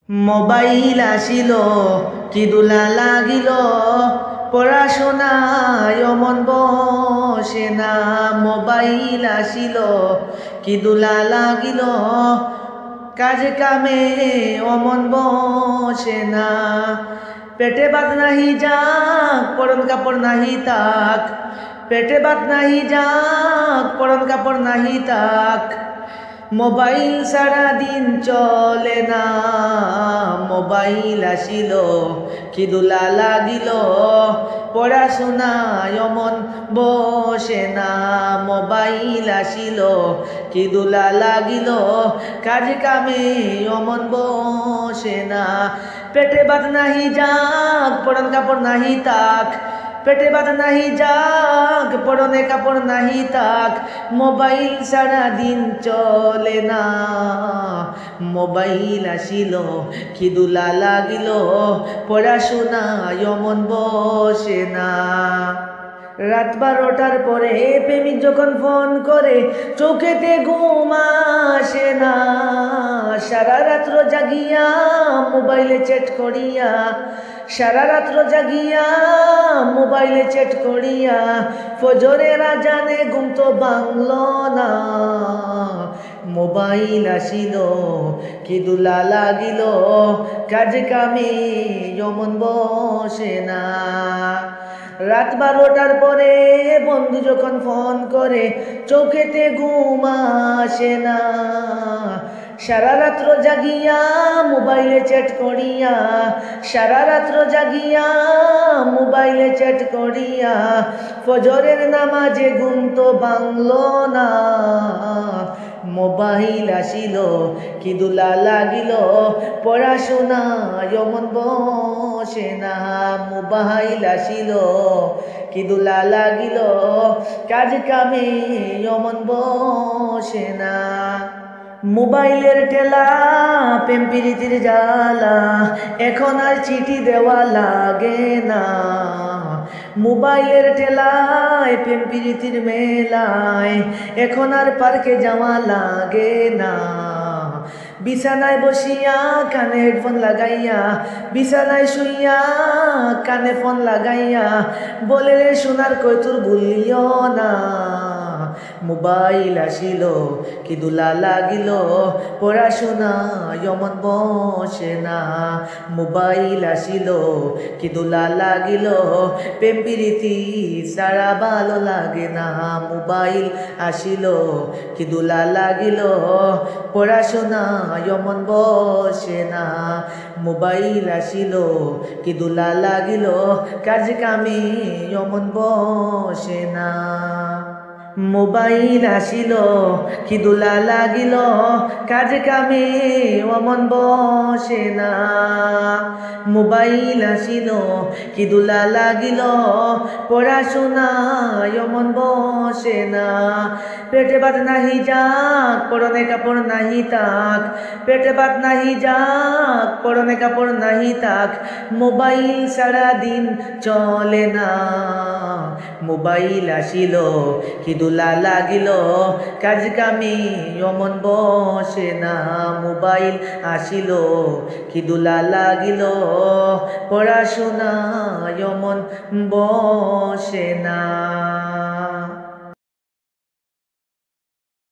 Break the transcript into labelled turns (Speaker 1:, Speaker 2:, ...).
Speaker 1: Mobile আসিল কি দুলা লাগিল, পড়াশোনায় মন বসে না। মোবাইল আসিল কি দুলা লাগিল, কাজে কামে অমন বসে না। পেটে ভাত নাহি যাক, পরন কাপড় নাহি তাক। পেটে ভাত নাহি যাক, পরন কাপড় নাহি তাক। মোবাইল সারা দিন চলে না। মোবাইল আসিল কি দুলা লাগিল, পড়াশোনায় মন বসে না। মোবাইল আসিল কি দুলা লাগিল, কাজ কামে অমন বসে না। পেটে ভাত নাহি যাক, পরন কাপড় নাহি তাক। পেটে ভাত নাহি যাক, পরনে কাপড় নাহি তাক। মোবাইল সারা দিন চলে না। মোবাইল আসিল কি দুলা লাগিল, পড়াশোনায় মন বসে না। রাত 12টার পরে প্রেমিক যখন ফোন করে, চোখেতে ঘুম আসে না। সারা রাত্র জাগিয়া মোবাইলে চ্যাট করিয়া, সারা রাত্র জাগিয়া মোবাইলে চ্যাট করিয়া, ফজরের আজানে ঘুম তো ভাঙল না। মোবাইল আসিল কি দুলা লাগিল, কাজ কামে মন বসে না। রাত 12টার পরে বন্ধু যখন ফোন করে, চোখেতে ঘুম আসে না। সারা রাত্র জাগিয়া মোবাইলে চ্যাট করিয়া, সারা রাত্র জাগিয়া মোবাইলে চ্যাট করিয়া, ফজরের নামাজে ঘুম তো ভাঙল না। মোবাইল আসিল কি দুলা লাগিল, পড়াশোনায় মন বসে না। মোবাইল আসিল কি দুলা লাগিল, কাজ কামে মন বসে না। মোবাইলের টেলা প্রেম প্রীতির জ্বালা, এখন আর চিঠি দেওয়া লাগে না। মোবাইলের টেলায় প্রেম প্রীতির মেলায়, এখন আর পার্কে যাওয়া লাগে না। বিছানায় বসিয়া কানে হেডফোন লাগাইয়া, বিছানায় শুইয়া কানে ফোন লাগাইয়া, বলে রে সোনার কই তোর ভুলিও না। মোবাইল আসিল কি দুলা লাগিল, পড়াশোনায় মন বসে না। মোবাইল আসিল কি দুলা লাগিল, প্রেম প্রীতি সারা ভালো লাগে না। মোবাইল আসিল কি দুলা লাগিল, পড়াশোনায় মন বসে না। মোবাইল আসিল কি দুলা লাগিল, কাজ কামে মন বসে না। মোবাইল আসিল কি দুলা লাগিল, কাজ কামে মন বসে না। মোবাইল আসিল কি দুলা লাগিল, পড়াশোনায় মন বসে না। পেটে ভাত নাহি যাক, পরনে কাপড় নাহি তাক। পেটে ভাত নাহি যাক, পরনে কাপড় নাহি তাক। মোবাইল সারা দিন চলে না। মোবাইল আসিল কি দুলা লাগিল, কাজ কামে মন বসে না। মোবাইল আসিল কি দুলা লাগিল, পড়াশোনায় মন বসে না।